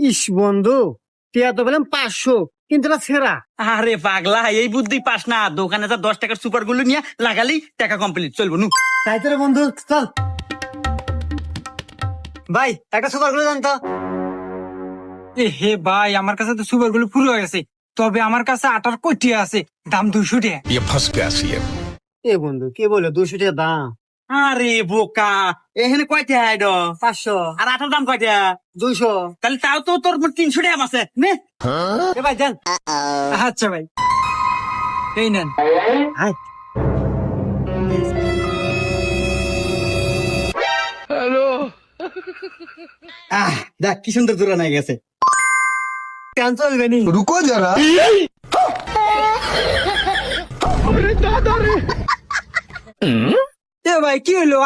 ইস বন্ধু, টিয়া তো বললাম 500, কিন্তু এটা ছেঁড়া। আরে পাগলা, এই বুদ্ধি পাস না। দোকানে যা 10 টাকার সুপার গুলো নিয়ে লাগালি টাকা কমপ্লিট, চলবো নু। তাই তো রে বন্ধু, চল ভাই একটা সুপার গুলো জানতো। হে ভাই, আমার কাছে তো সুপার গুলো পুরো হয়ে গেছে, তবে আমার কাছে আটার কয়টি আছে, দাম 200 টাকা। ये फंस गया सीएम। এ বন্ধু কি বলে 200 টাকা দাম? আরে বোকা, এখানে কয়টা আইড 500, আর আটার দাম কয়টা? 200। তাহলে তাও তো তোর 300 টাকা আছে নে। এ ভাই দেন। আচ্ছা ভাই, এই নেন। হাই দেখ কি সুন্দর দূরে নাই গেছে। কেন চলবে নি? रुको जरा। এ ভাই কি হলো?